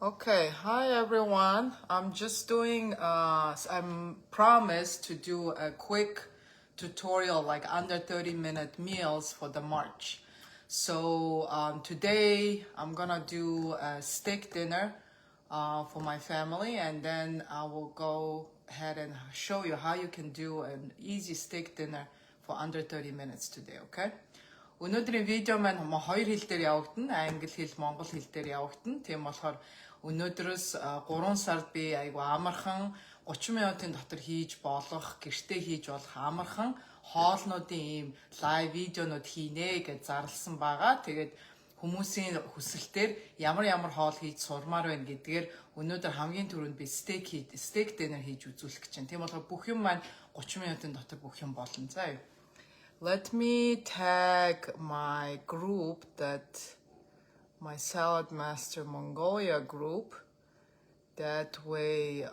Okay, hi everyone. I'm just doing, I'm promised to do a quick tutorial, like under 30-minute meals for the March. So today I'm gonna do a steak dinner for my family, and then I will go ahead and show you how you can do an easy steak dinner for under 30 minutes today, okay? Өнөөдрийн видео маань хоёр хэл дээр явагдана. Англи хэл, монгол хэл дээр явагдана. Тийм болохоор өнөөдрөөс 3 сард би айгу амархан 30 минутын дотор хийж болох, гэртээ хийж болох амархан хоолнуудын ийм лайв видеонууд хийнэ гэж зарласан байгаа. Тэгээд хүмүүсийн хүсэлтээр ямар хоол хийж сурмаар байна гэдгээр өнөөдөр хамгийн түрүүнд би steak dinner хийж үзүүлэх гэж байна. Тийм болохоор бүх юм маань 30 минутын дотор бүх юм болно. За. Let me tag my group, my SALADMASTER Mongolia group. That way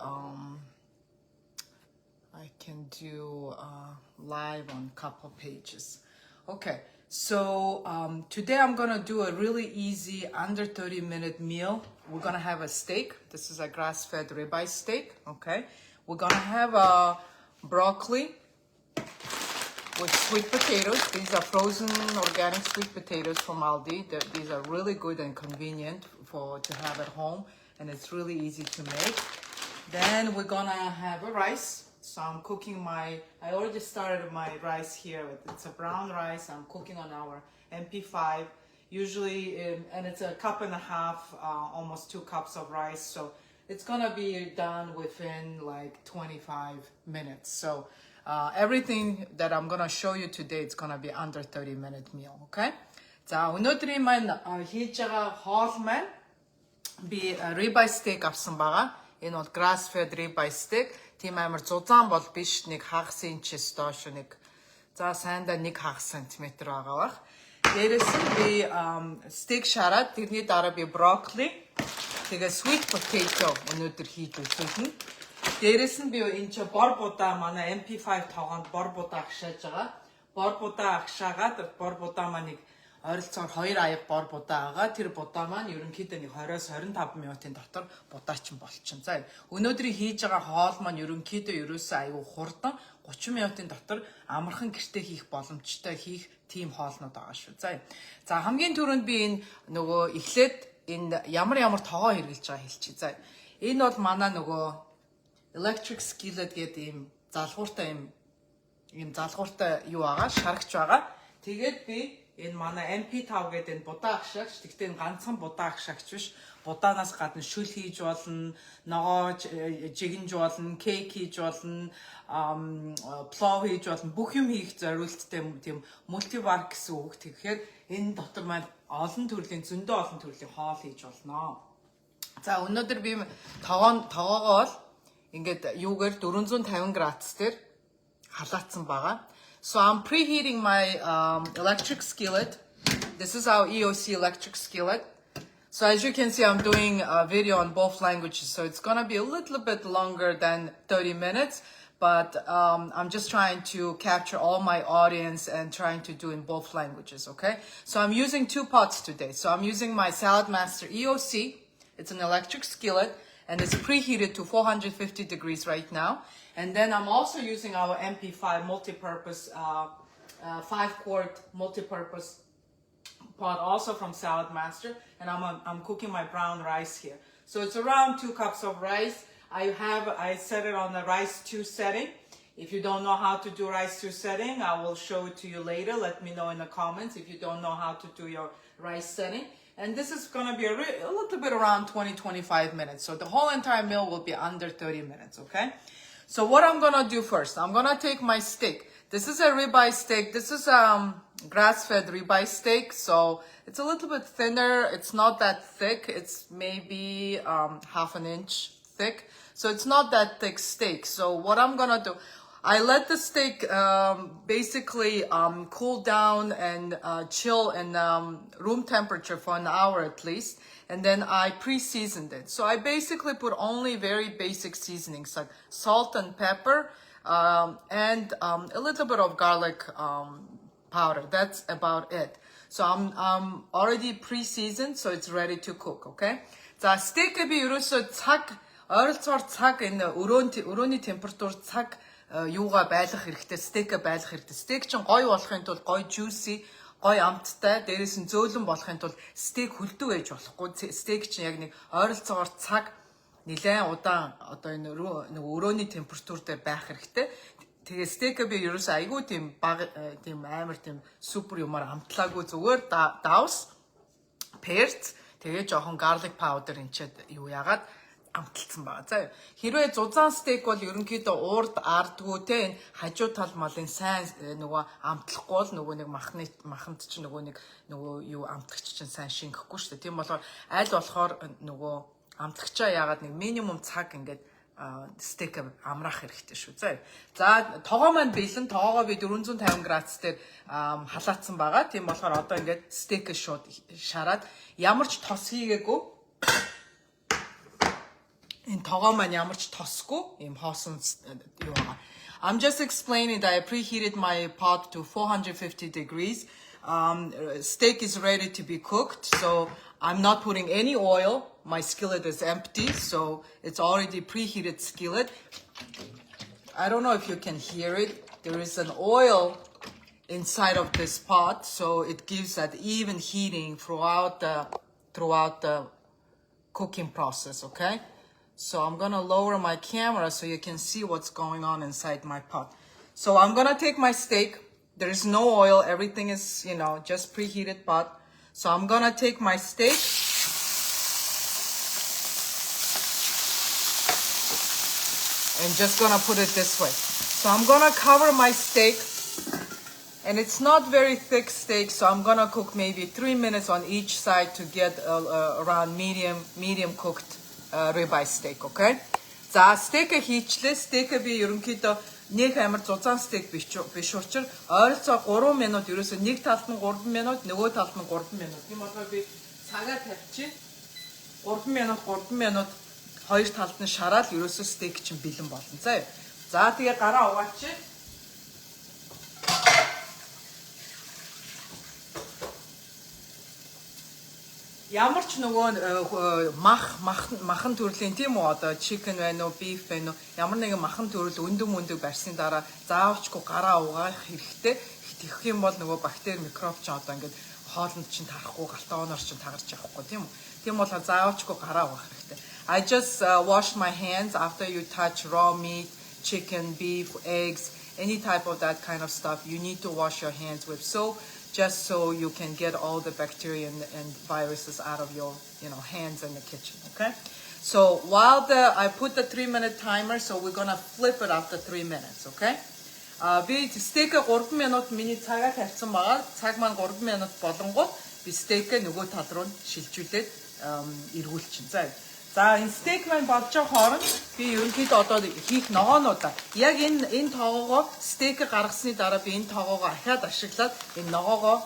I can do live on a couple pages. Okay, so today I'm gonna do a really easy under 30-minute meal. We're gonna have a steak. This is a grass-fed ribeye steak, okay? We're gonna have a broccoli with sweet potatoes. These are frozen organic sweet potatoes from Aldi. These are really good and convenient to have at home, and it's really easy to make. Then we're gonna have a rice. So I'm cooking I already started my rice here. It's a brown rice. I'm cooking on our MP5. Usually, and it's a cup and a half, almost 2 cups of rice. So it's gonna be done within like 25 minutes. So everything that I'm gonna show you today, it's gonna be under 30-minute meal, okay? За, өнөөдрийн маань хийж байгаа хоол маань би ribeye steak авсан байгаа. Энэ бол grass-fed ribeye steak. Тийм амар зузаан бол биш, нэг хагас инчээс доош нэг. За, сайндаа нэг хагас сантиметр байгаа бах. Дээрээс нь би steak шараад, тэрний дараа би broccoli, тэгээ sweet potato өнөөдөр хийж үзүүлнэ. Дээрээс нь би энэ ч бор будаа манай MP5 тоогонд бор будаа агшааж байгаа. Бор будаа агшаагаад бор будаа маань нэг ойролцоогоор 2 аяг бор будаа байгаа. Тэр будаа маань ерөнхийдөө нэг 20-с 25 минутын дотор будаачин болчихно. За өнөөдрийн хийж байгаа хоол маань ерөнхийдөө ерөөсөө аюу хурдан 30 минутын дотор амархан гэртээ хийх боломжтой хийх тийм хоолнууд байгаа шүү. За хамгийн түрүүнд би энэ нөгөө эхлээд энэ ямар тогоо хэрглэж байгаа хэлчихье. За энэ бол манай нөгөө electric skillet гэдэг ийм залгууртай юу байгаа, шарагч байгаа. Тэгээд би энэ манай MP5 гэдэг энэ будаа агшаагч, тэгтээ энэ ганцхан будаа агшаагч биш. Будаанаас гадна шүл хийж болно, ногоо жигнж болно, кейк хийж болно, плов хийж болно. Бүх юм хийх зориулттай тийм мультивар гэсэн үг. Тэгэхээр энэ дотор маань зөндөө олон төрлийн хоол хийж болно. За өнөөдөр би тогоогоо бол ингээд юугаар 450 градус дээр халаацсан байгаа. So I'm preheating my electric skillet. This is our EOC electric skillet. So as you can see, I'm doing a video on both languages. So it's gonna be a little bit longer than 30 minutes, but I'm just trying to capture all my audience and trying to do in both languages, okay? So I'm using 2 pots today. So I'm using my SALADMASTER EOC. It's an electric skillet, and it's preheated to 450 degrees right now. And then I'm also using our MP5 multi-purpose, 5-quart multi-purpose pot, also from SALADMASTER. And I'm cooking my brown rice here. So it's around 2 cups of rice. I set it on the rice 2 setting. If you don't know how to do rice 2 setting, I will show it to you later. Let me know in the comments if you don't know how to do your rice setting. And this is going to be a little bit around 20-25 minutes. So the whole entire meal will be under 30 minutes, okay? So what I'm going to do first, I'm going to take my steak. This is a ribeye steak. This is grass-fed ribeye steak. So it's a little bit thinner. It's not that thick. It's maybe half an inch thick. So it's not that thick steak. So what I'm going to do, I let the steak basically cool down and chill in room temperature for an hour at least. And then I pre-seasoned it. So I basically put only very basic seasonings like salt and pepper and a little bit of garlic powder. That's about it. So I'm already pre-seasoned, so it's ready to cook, okay? За стейкээ би ерөөсөө цаг ойролцоогоор цаг энэ өрөөний температур цаг юугаа байлгах хэрэгтэй, стейкээ байлгах хэрэгтэй. Стейк чинь гоё болохын тулд гоё juicy, гоё амттай, дээрээс нь зөөлөн болохын тулд стейк хөлдөг ээж болохгүй. Стейк чинь яг нэг ойролцоогоор цаг нэлээд удаан одоо энэ өрөөний температур дээр байх хэрэгтэй. Тэгээ стейкээ би ерөөсөө айгүй тийм баг тийм амар тийм супер юмар амтлаагүй зүгээр давс перц тэгээ жоохон garlic powder энчээд юу яагаад амталцсан байгаа. За хэрвээ зузаан стейк бол ерөнхийдөө уурд ардгүй те энэ хажуу тал малын сайн нөгөө амтлахгүй бол нөгөө нэг маханд чинь нөгөө юу амтлагч чинь сайн шингэхгүй шүү дээ. Тийм болохоор аль болохоор нөгөө амтлагчаа яагаад нэг минимум цаг ингээд стейк амраах хэрэгтэй шүү. За тогоо маань бэлэн, тоогоо би 450 градус дээр халаацсан байгаа. Тийм болохоор одоо ингээд стейк шууд шараад ямар ч тос хийгээгүй. Энэ тогоо маань ямар ч тосгүй юм хоосон юу байгаа. I'm just explaining that I preheated my pot to 450 degrees. Steak is ready to be cooked, so I'm not putting any oil. My skillet is empty, so it's already preheated skillet. I don't know if you can hear it. There is an oil inside of this pot, so it gives that even heating throughout the cooking process, okay? So I'm gonna lower my camera so you can see what's going on inside my pot. So I'm gonna take my steak. There is no oil. Everything is, you know, just preheated pot. So I'm gonna take my steak. And just gonna put it this way. So I'm gonna cover my steak. And it's not very thick steak, so I'm gonna cook maybe 3 minutes on each side to get around medium cooked ribeye steak, okay? За стейкээ хийчлээ. Стейкээ би ерөнхийдөө нэг амар зузаан стейк биш учраас ойролцоо 3 минут ерөөсөө нэг талд нь 3 минут, нөгөө талд нь 3 минут. Тийм болохоор би цагаа тавьчих. 3 минут хоёр талд нь шараад ерөөсөө стейк чинь бэлэн болно. За тэгээ гараа угаачих. Ямар ч нөгөө махан төрлийн тийм үү одоо chicken байна уу beef байна уу ямар нэгэн махан төрөл өндөг барьсны дараа заавчгүй гараа угаах хэрэгтэй. Тэгэх юм бол нөгөө бактери микроб ч одоо ингээд хоолнд чинь тарахгүй галтаоноор чинь тагарч явахгүй тийм үү. Тийм болохоор заавчгүй гараа угаах хэрэгтэй. I just washed my hands after you touch raw meat, chicken, beef, eggs, any type of that kind of stuff. You need to wash your hands with soap. Just so you can get all the bacteria and viruses out of your hands in the kitchen, okay? So while I put the 3-minute timer, so we're gonna flip it after 3 minutes, okay? Би стейкээ 3 минут миний цагаа тавьсан байгаа. Цаг маань 3 минут болонгууд би стейкээ нөгөө тал руу шилжүүлээд эргүүлчихин. За энэ стейк маань болж байгаа хооронд би ерөнхийдөө одоо хийх ногоонуудаа яг энэ тоогоогоо стейк гаргасны дараа би энэ тоогоогоо ахаад ашиглаад энэ ногоогоо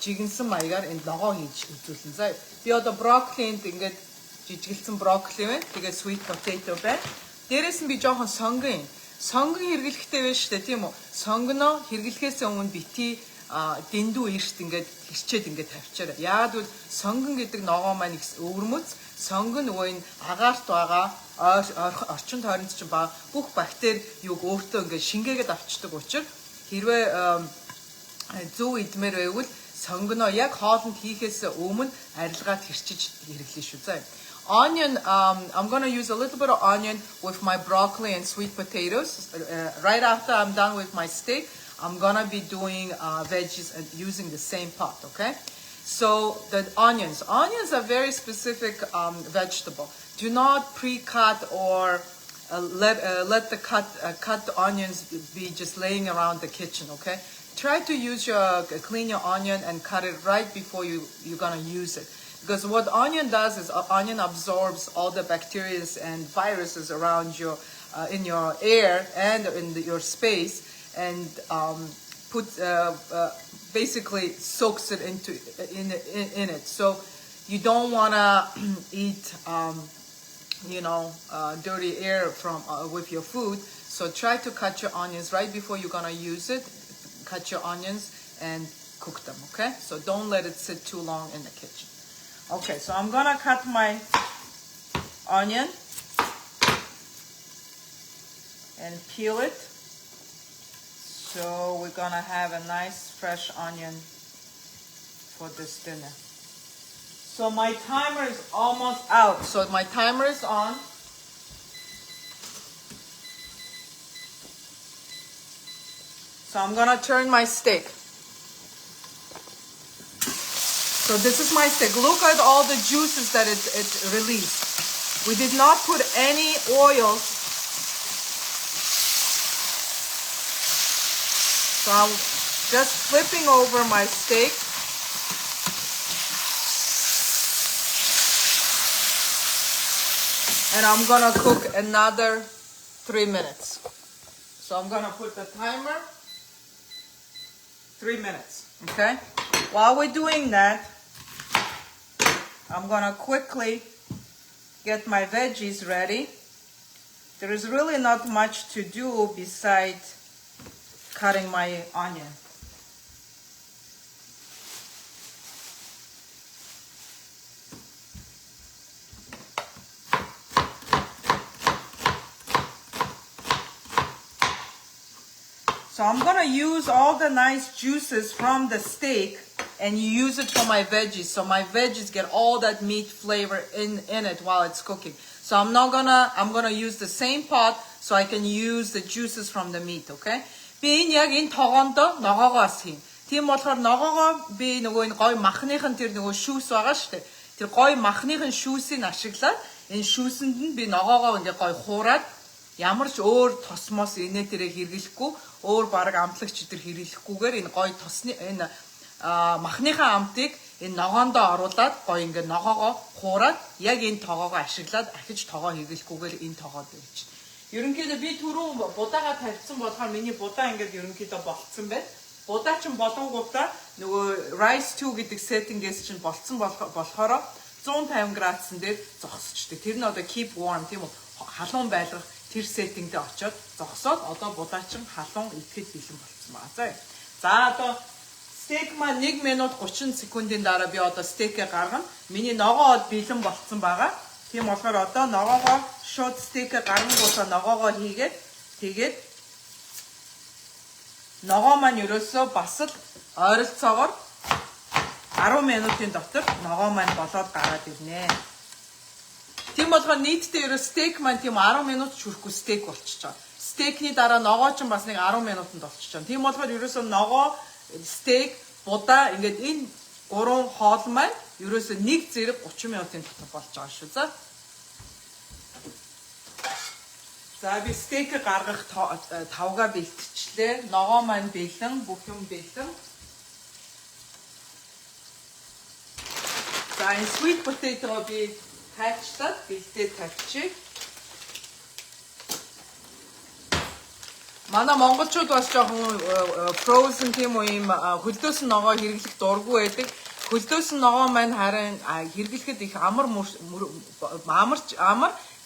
жигэнсэн маягаар энэ ногоо хийж үзүүлнэ. Би одоо брокколинд ингээд жижигэлсэн брокколи байна. Тэгээ sweet potato байна. Дээрээс нь би жоохон сонгон хэрэглэхтэй байна шүү дээ, тийм үү? Сонгоноо хэрэглэхээс өмнө бити дэндүү эрт ингээд хэрчээд ингээд тавьчаарай. Яагад бол сонгон гэдэг ногоо маань өвөрмөц сонгон нөгөө энэ агаарт байгаа орчин тойронд чинь ба бүх бактери юг өөртөө ингээд шингээгээд авчдаг учраас хэрвээ зөв идмээр байвал сонгоноо яг хоолнд хийхээс өмнө арилгаад хэрчиж хэрэглэе шүү. Onion, I'm gonna use a little bit of onion with my broccoli and sweet potatoes. Right after I'm done with my steak, I'm gonna be doing veggies and using the same pot, okay? So the onions are very specific vegetable. Do not pre-cut or let the cut onions be just laying around the kitchen, okay? Try to clean your onion and cut it right before you're gonna use it. Because what onion does is onion absorbs all the bacteria and viruses around you in your air and in your space and basically soaks it in it. So you don't want to eat dirty air from with your food. So try to cut your onions right before you're gonna use it. Cut your onions and cook them, okay? So don't let it sit too long in the kitchen. Okay, so I'm gonna cut my onion and peel it. So we're gonna have a nice fresh onion for this dinner. So my timer is almost out. So my timer is on. So I'm gonna turn my steak. So this is my steak. Look at all the juices that it released. We did not put any oil. So I'm just flipping over my steak. And I'm gonna cook another 3 minutes. So I'm gonna put the timer, 3 minutes, okay? While we're doing that, I'm gonna quickly get my veggies ready. There is really not much to do besides cutting my onion. So I'm gonna use all the nice juices from the steak and use it for my veggies. So my veggies get all that meat flavor in it while it's cooking. So I'm gonna use the same pot so I can use the juices from the meat, okay? Би энэ яг энэ тогоондоо ногоогоос хийн. Тийм болохоор ногоогоо би нөгөө энэ гой махныхын тэр нөгөө шүүс байгаа шүү дээ. Тэр гой махныхын шүүсийг ашиглаад энэ шүүсэнд нь би ногоогоо ингээ гой хуураад ямар ч өөр тосмос инээ тэрэ хэрэглэхгүй, өөр баг амтлагч тэр хэрэглэхгүйгээр энэ гой тосны энэ махныхаа амтыг энэ ногоондоо оруулаад гой ингээ ногоогоо хуураад яг энэ тогоогоо ашиглаад ахиж тогоо хэрэглэхгүйгээр энэ тогоод өгч. Ерөнхийдөө би түрүү будаага тавьсан болохоор миний будаа ингээд ерөнхийдөө болцсон байна. Будаа ч болонгуудаа нөгөө rice 2 гэдэг сеттингээс чинь болцсон болохоор 150 градусын дээр зогсчтэй. Тэр нь одоо keep warm тийм үү? Халуун байлгах тэр сеттингдээ очиод зогсоод одоо будаа чинь халуун идэхэд бэлэн болцсон байна. За одоо стейк маань 1 минут 30 секундын дараа би одоо стейкээ гаргана. Миний ногоо бэлэн болцсон байгаа. Тийм болохоор одоо ногоогоо шууд стейкээ гаргангуудаа ногоогоо хийгээд тэгээд ногоо маань ерөөсөө бас л ойролцоогоор 10 минутын дотор ногоо маань болоод гараад ирнэ. Тийм болохоор нийтдээ ерөө стейк маань тийм 10 минут ч хүрэхгүй стейк болчихж байгаа. Стейкний дараа ногоо ч бас нэг 10 минутанд болчихж байгаа. Тийм болохоор ерөөсөө ногоо, стейк, будаа ингээд энэ гурван хоол маань ерөөсөө нэг зэрэг 30 минутын дотор болж байгаа шүү. За би стейк гаргах тавга бэлтчихлээ. Ногоо маань бэлэн, бүх юм бэлэн. За энэ sweet potato би хайчлаад бэлдээд тавьчих. Манай монголчууд бас жоохон frozen тийм үү юм хөлдөөсөн ногоо хэрэглэх дурггүй байдаг. Хөлдөөсөн ногоо маань харин хэрэглэхэд их амар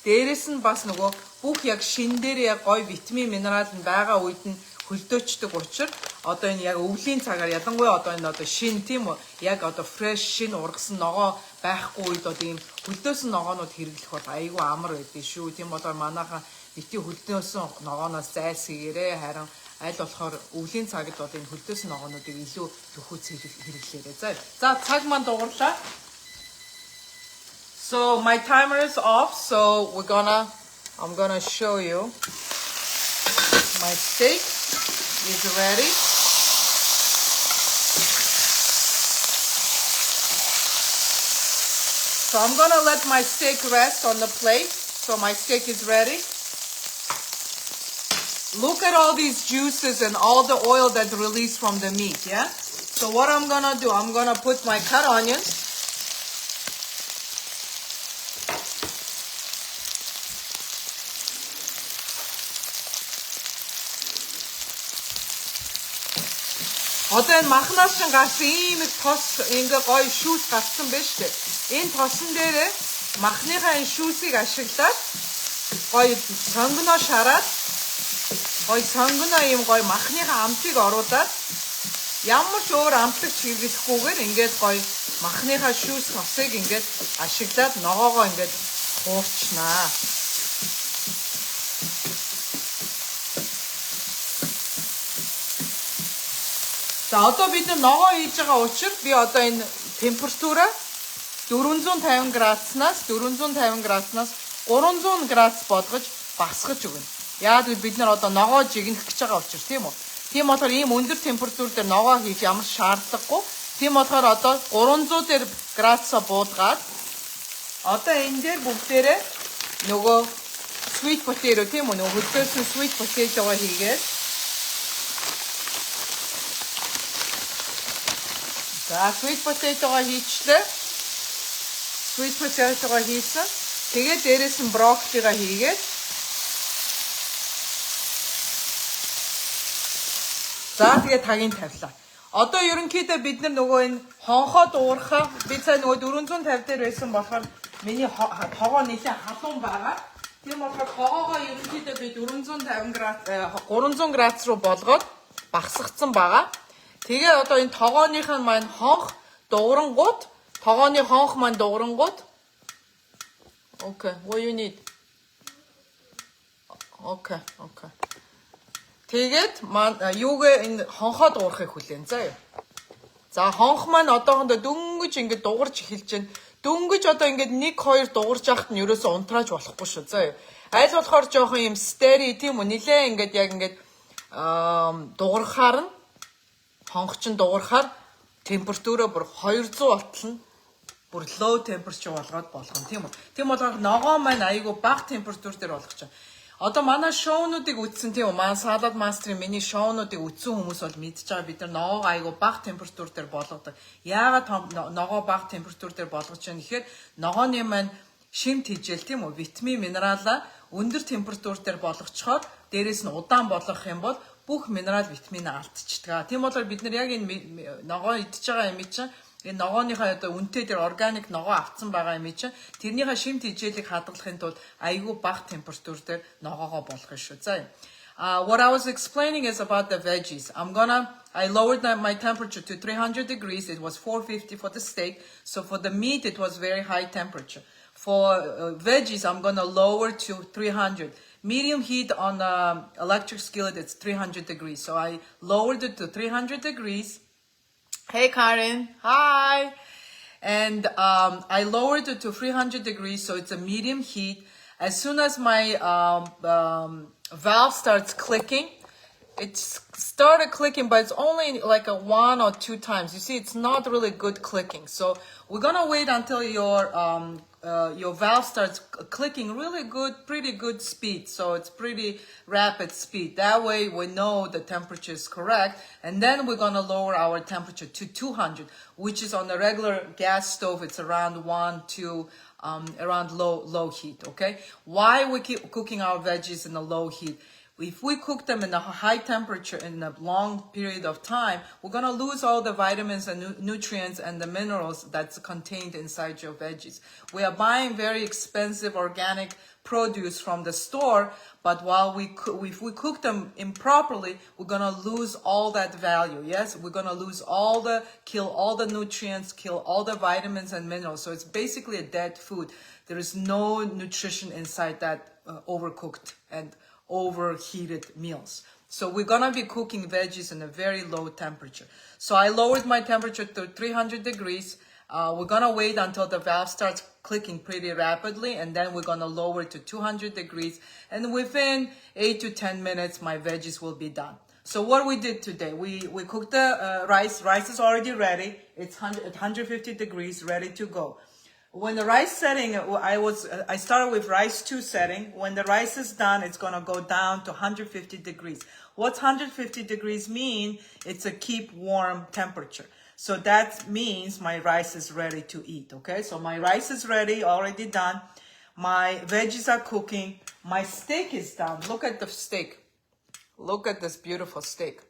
дээрээс нь бас нөгөө бүх яг шин дээр яг гой витамин минерал нь байгаа үед нь хөлдөөчдөг учраас одоо энэ яг өвлийн цагаар ялангуяа одоо энэ одоо шин тийм үү яг одоо fresh шин ургасан ногоо байхгүй үед одоо ийм хөлдөөсөн ногоонууд хэрэглэх бол айгүй амар байдаг шүү. Тийм болохоор манайхан бити хөлдөөсөн ногооноос зайлсхийгээрээ харин аль болохоор өвлийн цагт бол энэ хөлдөөсөн ногоонуудыг илүү төхөөц хэрэглээрэй. За цаг маань дугарлаа. So my timer is off, so I'm gonna show you. My steak is ready. So I'm gonna let my steak rest on the plate. So my steak is ready. Look at all these juices and all the oil that's released from the meat, yeah? So what I'm gonna do, I'm gonna put my cut onions. Одоо энэ махнаас чинь гарсан ийм их тос ингээ гоё шүүс гарсан байж тээ. Энэ тосон дээрээ махныхаа энэ шүүсийг ашиглаад гоё сонгоно шараад гоё сонгоно ийм гоё махныхаа амтыг оруулаад ямар ч өөр амтлагч хэрэглэхгүйгээр ингээд гоё махныхаа шүүс тосыг ингээд ашиглаад ногоогоо ингээд хуурчнаа. За одоо бид ногоо хийж байгаа учраас би одоо энэ температураа 450 градуснаас 450 градуснаас 300 градус болгож багсгаж өгнө. Яагаад гэвэл бид нар одоо ногоо жигнэх гэж байгаа учраас тийм үү? Тийм болохоор ийм өндөр температур дээр ногоо хийж ямар шаардлагагүй. Тийм болохоор одоо 300 дээр градусаа буулгаад одоо энэ дээр бүгдээрээ нөгөө sweet potato тийм үү? Нөгөө хөдөлсөн sweet potato-го хийгээд за sweet potato-го хийчлээ. Sweet potato-го хийсэн. Тэгээд дээрээс нь брокколига хийгээд за тэгээд тагийн тавилаа. Одоо ерөнхийдөө бид нар нөгөө энэ хонхоод уурхаа би цаа нөгөө 450 дээр байсан болохоор миний тогоо нэлээд халуун байгаа. Тийм болохоор тогоогоо ерөнхийдөө би 450 градус 300 градус руу болгоод багсгацсан байгаа. Тэгээ одоо энэ тогооныхын маань хонх дуурангууд тогооны хонх маань дуурангууд okay, what you need? Okay. Тэгээд юугээ энэ хонхоо дуурахыг хүлээн заа юу. За хонх маань одоохондоо дөнгөж ингэж дуурж эхэлж байна. Дөнгөж одоо ингэж 1 2 дуурж яхад нь ерөөсөө унтрааж болохгүй шүү заа юу. Аль болохоор жоохон юм стери тийм үү нилээ ингэж яг ингэж дуурахаар нь хонхчин дуурахаар температураа бүр 200 болтол нь бүр low temperature болгоод болгоно тийм үү. Тийм болохоор ногоо маань айгүй бага температур дээр болгож байгаа. Одоо манай шоунуудыг үзсэн тийм үү? Манай SALADMASTER-ийн миний шоунуудыг үзсэн хүмүүс бол мэдж байгаа бид нар ногоо айгүй бага температур дээр болгодог. Яагаад ногоо бага температур дээр болгож байгаа нэхээр ногооны маань шимт хижээл тийм үү? Витамин, минералаа өндөр температур дээр болгочхоор дээрээс нь удаан болгох юм бол бүх минерал, витамин алдчихдаг. Тийм болохоор бид нар яг энэ ногоо идж байгаа юм чинь энэ ногооныхаа одоо үнэтэй дээр органик ногоо авцсан байгаа юм чинь тэрнийхээ шимт хижээлийг хадгалахын тулд айгүй бага температур дээр ногоогоо болгох шүү. За. What I was explaining is about the veggies. I lowered my temperature to 300 degrees. It was 450 for the steak. So for the meat, it was very high temperature. For veggies, I'm gonna lower to 300. Medium heat on electric skillet, it's 300 degrees. So I lowered it to 300 degrees. Hey Karen, hi. And I lowered it to 300 degrees, so it's a medium heat. As soon as my valve starts clicking, it started clicking, but it's only like 1 or 2 times. You see, it's not really good clicking. So we're gonna wait until your valve starts clicking really good, pretty good speed. So it's pretty rapid speed. That way we know the temperature is correct. And then we're gonna lower our temperature to 200, which is on the regular gas stove. It's around 1 to around low heat. Okay. Why we keep cooking our veggies in a low heat? If we cook them in a high temperature in a long period of time, we're going to lose all the vitamins and nutrients and the minerals that's contained inside your veggies. We are buying very expensive organic produce from the store, but if we cook them improperly, we're going to lose all that value. Yes, we're going to kill all the nutrients, kill all the vitamins and minerals. So it's basically a dead food. There is no nutrition inside that overcooked and overheated meals. So we're gonna be cooking veggies in a very low temperature. So I lowered my temperature to 300 degrees. We're gonna wait until the valve starts clicking pretty rapidly, and then we're gonna lower it to 200 degrees. And within 8 to 10 minutes, my veggies will be done. So what we did today, we cooked the rice. Rice is already ready. It's 150 degrees, ready to go. When the rice setting, I started with rice 2 setting. When the rice is done, it's gonna go down to 150 degrees. What's 150 degrees mean? It's a keep warm temperature. So that means my rice is ready to eat, okay? So my rice is ready, already done. My veggies are cooking. My steak is done. Look at the steak. Look at this beautiful steak.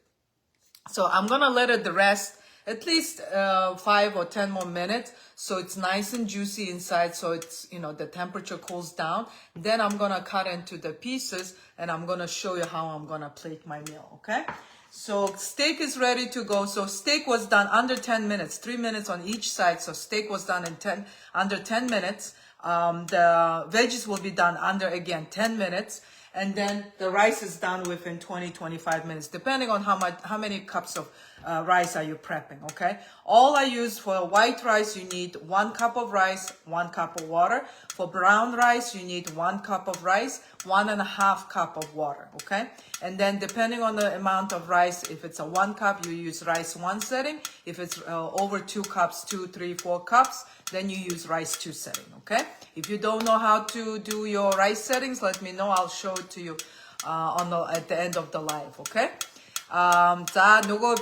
So I'm gonna let it rest at least 5 or 10 more minutes, so it's nice and juicy inside, so it's, the temperature cools down. Then I'm gonna cut into the pieces, and I'm gonna show you how I'm gonna plate my meal, okay? So steak is ready to go. So steak was done under 10 minutes, 3 minutes on each side. So steak was done in under 10 minutes. The veggies will be done under, again, 10 minutes. And then the rice is done within 20-25 minutes, depending on how many cups of rice are you prepping, okay? All I use for white rice, you need 1 cup of rice, 1 cup of water. For brown rice, you need 1 cup of rice, 1.5 cup of water, okay? And then depending on the amount of rice, if it's a 1 cup, you use rice 1 setting. If it's over 2 cups, 2, 3, 4 cups, then you use rice 2 setting, okay? If you don't know how to do your rice settings, let me know. I'll show it to you at the end of the live, okay? За нөгөө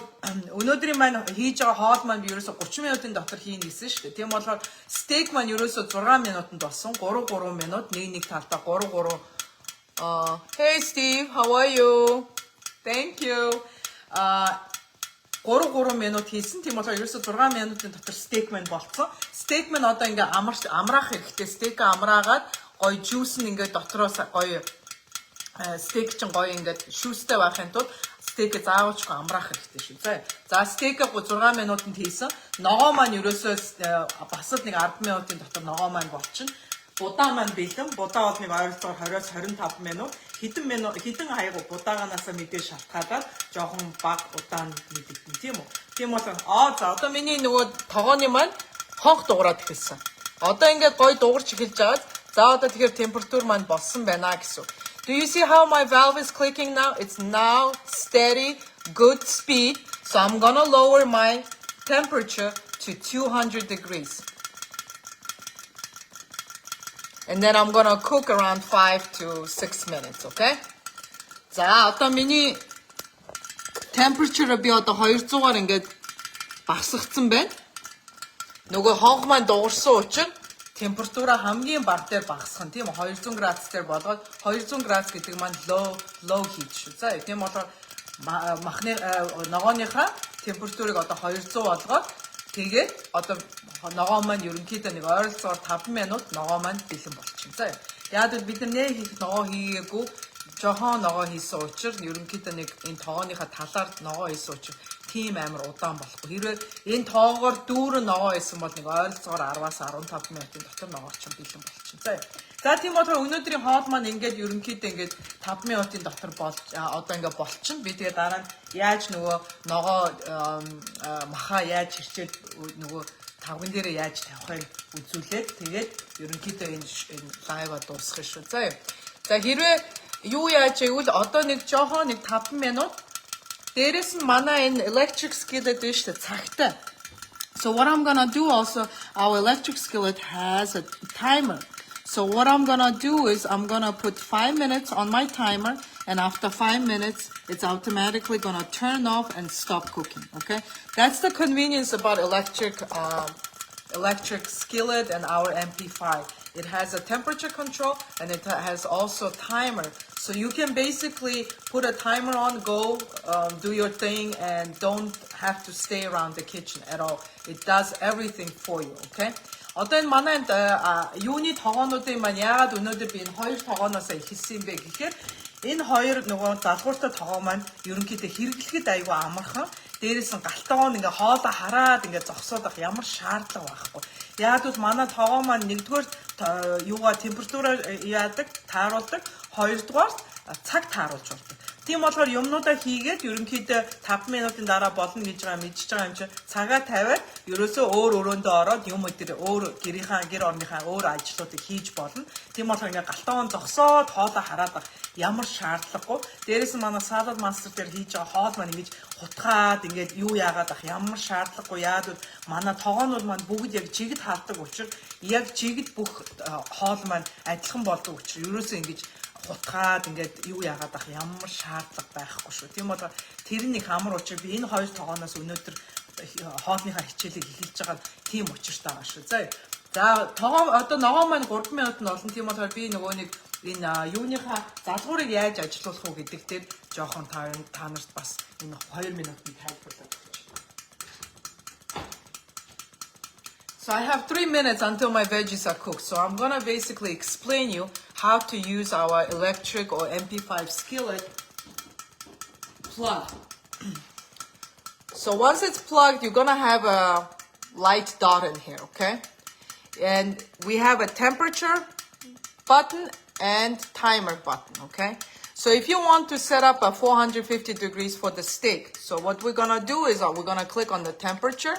өнөөдрийн маань хийж байгаа хоол маань би ерөөсө 30 минутын дотор хийн гэсэн шүү дээ. Тийм болохоор стейк маань ерөөсө 6 минутанд болсон. 3 минут нэг талдаа 3. Hey Steve, how are you? Thank you. 3 минут хийсэн. Тийм болохоор ерөөсө 6 минутын дотор стейк маань болцсон. Стейк маань одоо ингээ амраах хэрэгтэй. Стейк амраагаад гоё жуус нь ингээ дотроос гоё стейк чинь гоё ингээ шүүстэй байхын тулд стейк заавалчгүй амраах хэрэгтэй шүү. За стейк 6 минутанд хийсэн. Ногоо маань ерөөсөө бас л нэг 10 минутын дотор ногоо маань болчихно. Будаа маань бэлэн. Будаа бол нэг ойролцоогоор 20-25 минут. Хитэн хаяг будаагаанаас мэдээж шалтгаалаад жоохон бага удаан мэдэгдэн тийм үү. Тийм бол за одоо миний нөгөө тогооны маань хонх дуурайд эхэлсэн. Одоо ингээд гоё дуурч эхэлж байгаа. За одоо тэгэхээр температур маань болсон байна гэсэн. Do you see how my valve is clicking now? It's now steady, good speed. So I'm gonna lower my temperature to 200 degrees. And then I'm gonna cook around 5 to 6 minutes, okay? За одоо миний temperature би одоо 200-аар ингээд багасгацсан байна. Нөгөө хонх маань дуурсан учраас температура хамгийн бага дээр багасгах нь тийм 200 градус дээр болгоод 200 градус гэдэг маань low heat шүү. За тийм болохоор махны ногооныхаа температурыг одоо 200 болгоод тэгээд одоо ногоо маань ерөнхийдөө нэг ойролцоогоор 5 минут ногоо маань бэлэн болчихно. За яагаад бид нэр хийх ногоо хийгээгүй жохон ногоо хийсэн учраас ерөнхийдөө нэг энэ тоогооныхаа талаар ногоо хийсэн учраас тийм амар удаан болохгүй. Хэрвээ энэ тоогоор дүүрэн ногоо хийсэн бол нэг ойролцоогоор 10-аас 15 минутын дотор ногоор чинь бэлэн болчихно. За тийм болохоор өнөөдрийн хоол маань ингээд ерөнхийдөө ингээд 5 минутын дотор одоо ингээд болчихно. Би тэгээ дараа нь яаж нөгөө ногоо маха яаж хэрчээд нөгөө тавган дээрээ яаж тавихыг үзүүлээд тэгээд ерөнхийдөө энэ лайва дуусгах шүү. За хэрвээ юу яаж гэвэл одоо нэг жоохон нэг 5 минут дээрээс нь манай энэ electric skillet биш цагтай. So what I'm gonna do also, our electric skillet has a timer. So what I'm gonna do is I'm gonna put 5 minutes on my timer, and after 5 minutes, it's automatically gonna turn off and stop cooking. Okay, that's the convenience about electric skillet and our MP5. It has a temperature control and it has also timer. So you can basically put a timer on, go do your thing, and don't have to stay around the kitchen at all. It does everything for you, okay? Одоо энэ манай юуны тогоонуудын маань яагаад өнөөдөр би энэ хоёр тогооноос ихэлсэн бэ гэхээр энэ хоёр нөгөө залгууртай тогоо маань ерөнхийдөө хэрэглэхэд аюу амархан. Дээрээс нь галтайгоо ингээ хоолоо хараад ингээ зогсоод авах ямар шаардлага байхгүй. Яагаад гэвэл манай тогоо маань нэгдүгээр юугаа температураар яадаг, тааруулдаг, хоёрдугаар цаг тааруулж болдог. Тийм болохоор юмнуудаа хийгээд ерөнхийдөө 5 минутын дараа болно гэж байгаа мэдчихэж байгаа юм чинь цагаа тавиад ерөөсөө өөрөндөө ороод юм өдөр өөр гэр орныхаа өөр ажлуудыг хийж болно. Тийм болохоор ингээ галтаон зогсоод хоолоо хараад байх ямар шаардлагагүй. Дээрээс нь манай SALADMASTER дээр хийж байгаа хоол маань ингэж хутгаад ингээд юу яагаад ах ямар шаардлагагүй. Яагаад манай тогоонууд маань бүгд яг жигд хаалдаг учраас яг жигд бүх хоол маань адилхан болдог учраас ерөөсөө ингэж хутгаад ингээд юу яагаад ах ямар шаардлага байхгүй шүү. Тийм бол тэр нэг хамар учраас би энэ хоёр тогооноос өнөөдөр хоолныхаа хичээлийг эхэлж байгаа тийм учиртай байгаа шүү. За тогоо одоо ногоо маань 3 минут нь олон. Тийм болохоор би нөгөө нэг энэ юуныхаа залгуурыг яаж ажилуулах уу гэдэг дээр жоохон та нарт бас энэ 2 минутын тайлбарлаад өгч. So I have 3 minutes until my veggies are cooked. So I'm gonna basically explain you how to use our electric or MP5 skillet plug. So once it's plugged, you're gonna have a light dot in here, okay? And we have a temperature button and timer button, okay? So if you want to set up a 450 degrees for the steak, so what we're gonna do is we're gonna click on the temperature,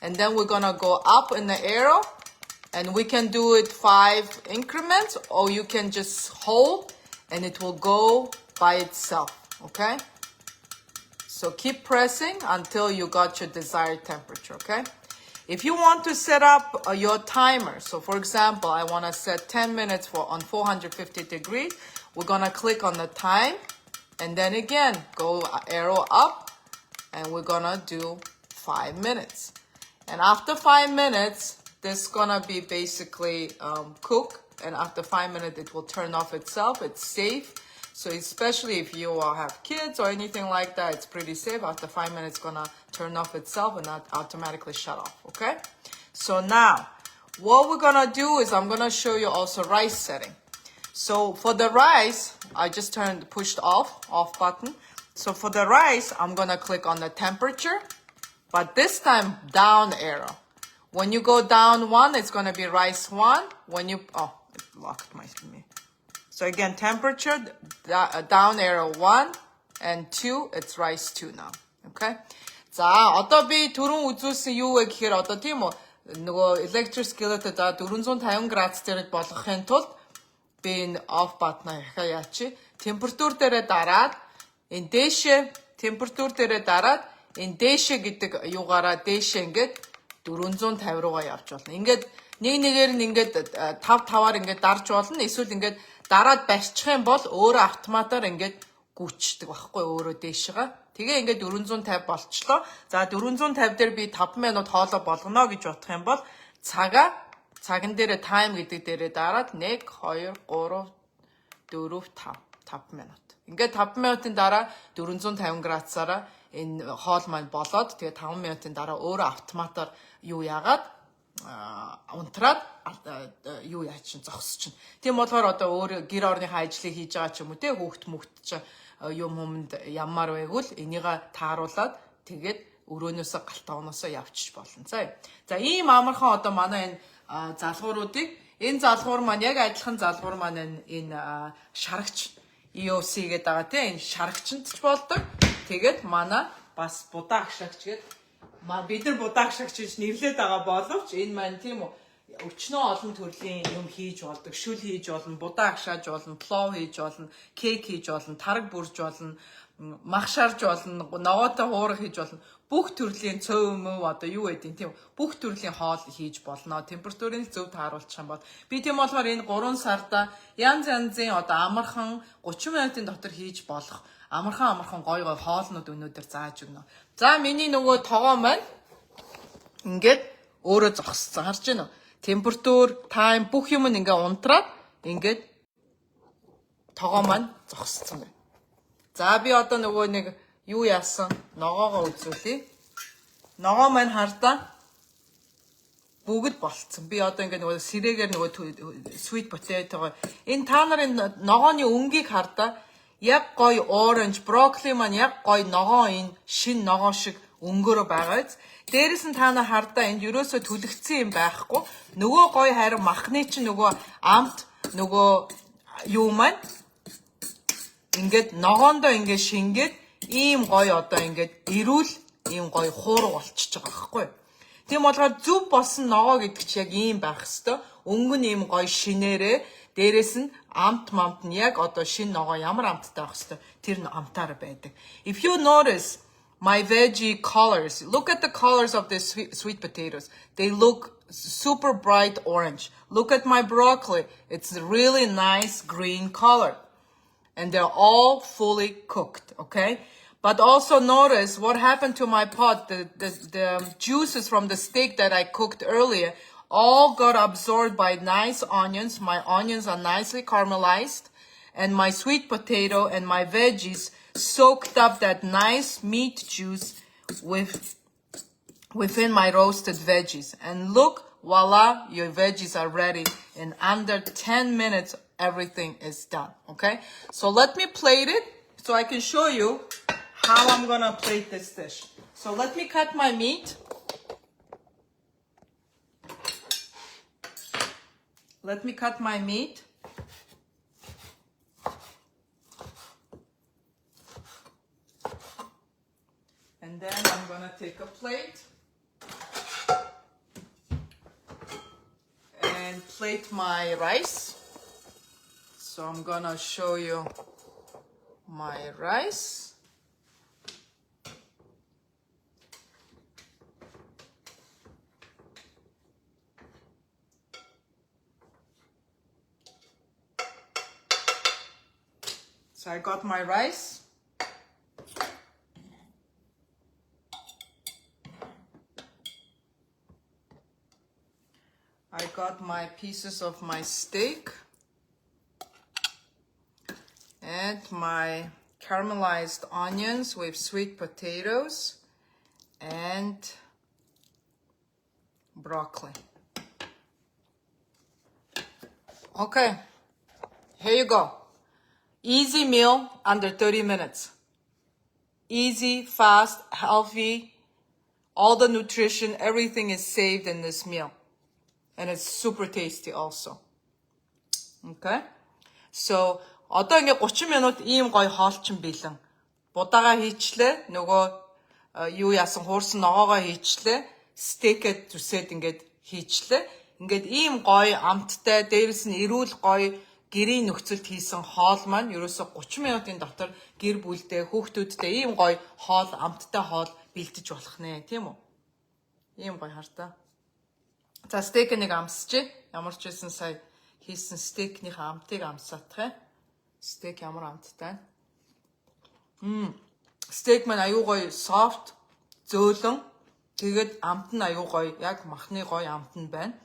and then we're gonna go up in the arrow, and we can do it 5 increments, or you can just hold and it will go by itself, okay? So keep pressing until you got your desired temperature, okay? If you want to set up your timer, so for example, I want to set 10 minutes on 450 degrees, we're going to click on the time, and then again, go arrow up, and we're going to do 5 minutes. And after 5 minutes, this is going to be basically cooked, and after 5 minutes, it will turn off itself. It's safe. So especially if you have kids or anything like that, it's pretty safe. After 5 minutes, it's gonna turn off itself and not automatically shut off, okay? So now, what we're gonna do is I'm gonna show you also rice setting. So for the rice, I just pushed off button. So for the rice, I'm gonna click on the temperature, but this time down arrow. When you go down 1, it's gonna be rice 1. When you, it locked me. So again, temperature, down arrow 1 and 2, it's rice 2 now. Okay? За, одоо би түрүүн үзүүлсэн юу вэ гэхээр одоо тийм үү нөгөө electric skillet-д 450 градус дээр болгохын тулд би энэ off button-а яачи. Температур дээрээ дараад энэ дээшээ температур дээрээ дараад энэ дээшээ гэдэг юугаараа дээшээ ингээд 450 руугаа явж болно. Ингээд нэгээр нь ингээд 5-5-аар ингээд дарж болно. Эсвэл ингээд дараад барьчих юм бол өөрөө автоматар ингээд гүйчдэг байхгүй өөрөө дээшгээ. Тэгээ ингээд 450 болчлоо. За 450 дээр би 5 минут хоолой болгоно гэж бодох юм бол цаган дээрээ time гэдэг дээрээ дараад 1 2 3 4 5 минут. Ингээд 5 минутын дараа 450 градусаараа энэ хоол маань болоод тэгээ 5 минутын дараа өөрөө автоматар юу яагаад унтраад юу яач чинь зогсож чинь. Тийм болохоор одоо өөр гэр орныхаа ажлыг хийж байгаа ч юм уу те хүүхд мөхт юм юмд яммаар байгвал энийг тааруулаад тэгээд өрөөнөөсөө галтгооноосоо явчих болно. За ийм амархан одоо манай энэ залгууруудыг энэ залгуур маань яг адилхан залгуур маань энэ шарагч EOC гэдэг байгаа те энэ шарагчанд ч болдог. Тэгээд манай бас будаа агшаагч гэдэг бид нар будаа агшаагч гэж нэрлээд байгаа боловч энэ маань тийм үү өчнөө олон төрлийн юм хийж болдог. Шүл хийж болно, будаа агшааж болно, плов хийж болно, кейк хийж болно, тараг бүрж болно, мах шарж болно, ногоотой хуурах хийж болно. Бүх төрлийн цөв мөв одоо юу гэдэг тийм бүх төрлийн хоол хийж болно. Температурыг зөв тааруулчих юм бол би тийм болохоор энэ 3 сарда янз янзын одоо амархан 30 минутын дотор хийж болох амархан гой хоолнууд өнөөдөр зааж өгнө. За миний нөгөө тогоо маань ингээд өөрөө зогссон. Харж байна уу? Температур, time бүх юм ингээ унтраад ингээд тогоо маань зогссон байна. За би одоо нөгөө нэг юу яасан? Ногоогоо үзүүлье. Ногоо маань хардаа бүгд болцсон. Би одоо ингээ нөгөө сэрэгээр нөгөө sweet potato энэ та нарын ногооны өнгийг хардаа яг гой orange broccoli маань яг гой ногоо энэ шин ногоо шиг өнгөөрөө байгаа. Дээрээс нь та нар хардаа энд ерөөсөө түлэгцсэн юм байхгүй. Нөгөө гой харин махны чинь нөгөө амт нөгөө юу маань ингээд ногоондоо ингээд шингээд ийм гой одоо ингээд эруул ийм гой хуурга болчихж байгаа байхгүй. Тийм болохоор зүв болсон ногоо гэдэг чи яг ийм байх хэвээр. Өнгө нь ийм гой шинээрээ дээрээс нь амт нь яг одоо шин ногоо ямар амттай байх хэвээр тэр амтаар байдаг. If you notice my veggie colors, look at the colors of the sweet potatoes. They look super bright orange. Look at my broccoli. It's a really nice green color. And they're all fully cooked, okay? But also notice what happened to my pot. The juices from the steak that I cooked earlier all got absorbed by nice onions. My onions are nicely caramelized. And my sweet potato and my veggies soaked up that nice meat juice within my roasted veggies. And look, voila, your veggies are ready. In under 10 minutes, everything is done, okay? So let me plate it so I can show you how I'm gonna plate this dish. So let me cut my meat. let me cut my meat. And then I'm gonna take a plate and plate my rice. So I'm gonna show you my rice. So I got my rice. I got my pieces of my steak and my caramelized onions with sweet potatoes and broccoli. Okay, here you go. Easy meal under 30 minutes. Easy, fast, healthy. All the nutrition, everything is saved in this meal. And it's super tasty also. Okay? So, одоо ингээ 30 минут ийм гоё хоолчин бэлэн. Будаага хийчлээ, нөгөө юу яасан хуурсан ногоогоо хийчлээ, стейкэд зүсээд ингээд хийчлээ. Ингээд ийм гоё амттай, дээрээс нь эруул гоё гэрийн нөхцөлд хийсэн хоол маань ерөөсө 30 минутын дотор гэр бүлдээ хүүхдүүдтэй ийм гоё хоол, амттай хоол бэлдэж болох нэ, тийм үү? Ийм гоё хартаа. За стейк нэг амсчээ. Ямар ч байсан сая хийсэн стейкнийхээ амтыг амсаадах. Стейк ямар амттай. Стейк маань аюу гоё soft, зөөлөн. Тэгээд амт нь аюу гоё, яг махны гоё амт нь байна.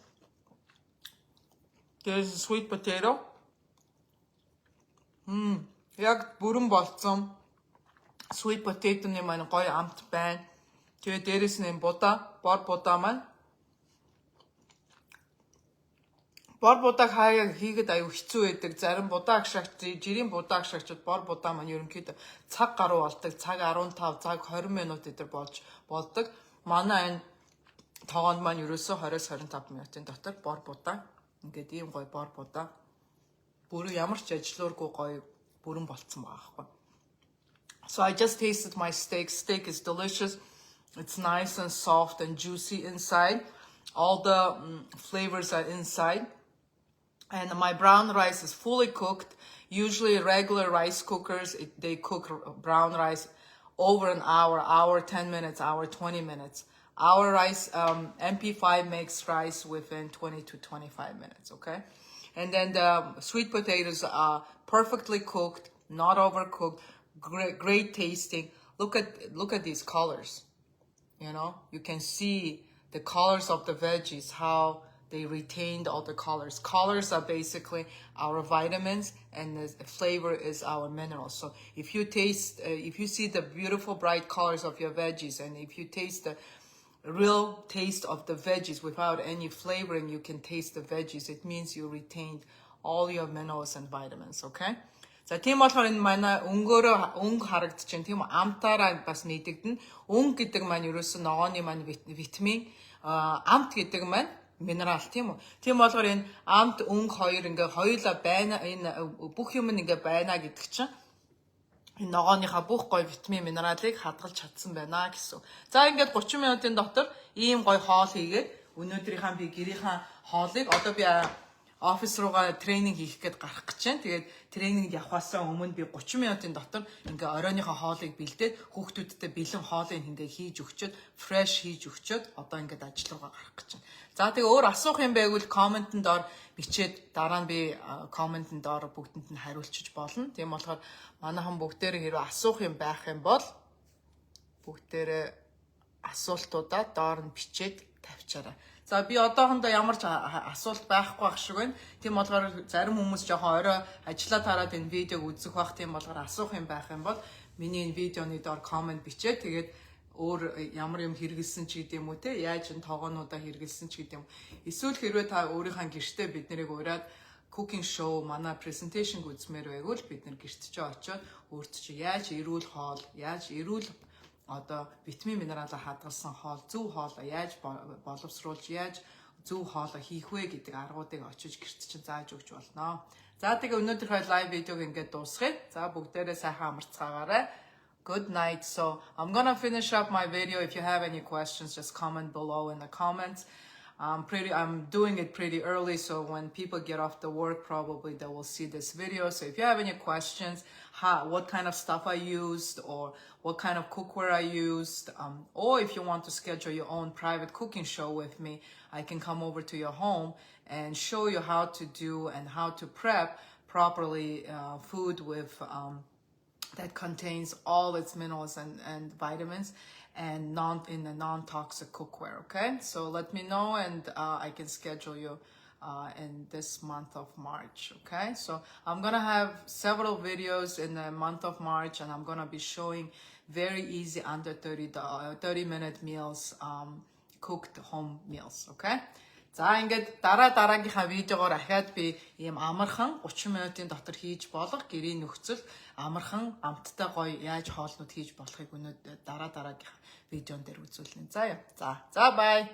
There's sweet potato. Яг бүрэн болцсон sweet potato-ны маань гоё амт байна. Тэгээд дээрээс нь будаа, бор будаа маань бор будааг хаяа хийгээд аюу хэцүү байдаг. Зарим будаа агшаагч, жирийн будаа агшаагчд бор будаа маань ерөнхийдөө цаг гаруй болдог. Цаг 15, цаг 20 минут өдр болж болдог. Манай энэ тогоонд маань ерөөсөө 20-25 минутын дотор бор будаа. Ингээд ийм гоё бор будаа. Бүрэн ямар ч ажиллуургүй гоё бүрэн болцсон байгаа байхгүй. So I just tasted my steak. Steak is delicious. It's nice and soft and juicy inside. All the flavors are inside. And my brown rice is fully cooked. Usually regular rice cookers, they cook brown rice over an hour 10 minutes, hour 20 minutes. Our rice, MP5 makes rice within 20 to 25 minutes, okay? And then the sweet potatoes are perfectly cooked, not overcooked, great tasting. Look at these colors, you know? You can see the colors of the veggies, how they retained all the colors. Colors are basically our vitamins, and the flavor is our minerals. So if you taste, if you see the beautiful bright colors of your veggies, and if you taste the real taste of the veggies without any flavoring, you can taste the veggies. It means you retained all your minerals and vitamins, okay? За тийм болохоор энэ манай өнгөөрөө өнгө харагдаж байна тийм үү? Амтаараа бас мэдэгдэн. Өнгө гэдэг маань ерөөсөө ногооны маань витамин, амт гэдэг маань минерал тийм үү? Тийм болохоор энэ амт өнгө хоёр ингээ хоёулаа байна, энэ бүх юм ингээ байна гэдэг чинь энэ ногооныхаа бүх гоё витамин минералыг хадгалж чадсан байна гэсэн. За ингээд 30 минутын дотор ийм гоё хоол хийгээд өнөөдрийнхаа би гэрийнхаа хоолыг одоо би офис руугаа тренинг хийх гээд гарах гэж байна. Тэгээд тренинг явахаасаа өмнө би 30 минутын дотор ингээ оройныхоо хоолыг бэлдээд хүүхдүүдтэй бэлэн хоолыг ингээ хийж өгчөөд фреш хийж өгчөөд одоо ингээ ажил руугаа гарах гэж байна. За тэгээ өөр асуух юм байвал комментэн доор бичээд дараа нь би комментэн доор бүгдэнд нь хариулчих болно. Тийм болохоор манайхан бүгдээрээ хэрэг асуух юм байх юм бол бүгдээрээ асуултуудаа доор нь бичээд тавьчаарай. За би одоохондоо ямар ч асуулт байхгүй ах шиг байна. Тийм болохоор зарим хүмүүс жоохон орой ажиллаа тараад энэ видеог үзэх байх. Тийм болохоор асуух юм байх юм бол миний энэ видеоны доор коммент бичээд тэгээд өөр ямар юм хэрэгэлсэн ч гэдэм үү те яаж энэ тогоонуудаа хэрэгэлсэн ч гэдэм. Эсвэл хэрвээ та өөрийнхөө гэртээ бид нарыг ураад cooking show манай presentation үзмээр байвал бид нар гэрт ч очиод өөрт чи яаж эруул хоол, яаж эруул одоо витамин минералаа хадгалсан хоол, зөв хоол яаж боловсруулж, яаж зөв хоолой хийх вэ гэдэг аргуудыг очиж гэрт чинь зааж өгч болно. За тэгээ өнөөдрийнхөө live видеог ингээд дуусгая. За бүгдээрээ сайхан амарцгаагаарай. Good night. So I'm gonna finish up my video. If you have any questions, just comment below in the comments. I'm doing it pretty early, so when people get off the work, probably they will see this video. So if you have any questions, what kind of stuff I used, or what kind of cookware I used, or if you want to schedule your own private cooking show with me, I can come over to your home and show you how to do and how to prep properly food with that contains all its minerals and vitamins, and in a non-toxic cookware. Okay, so let me know, and I can schedule you in this month of March. Okay, so I'm gonna have several videos in the month of March, and I'm gonna be showing very easy under 30-minute meals, cooked home meals. Okay. За ингээд дараагийнхаа видеогоор ахаад би ийм амархан 30 минутын дотор хийж болох гэрийн нөхцөл амархан амттай гоё яаж хоолнууд хийж болохыг дараагийнхаа видеон дээр үзүүлнэ. За бай.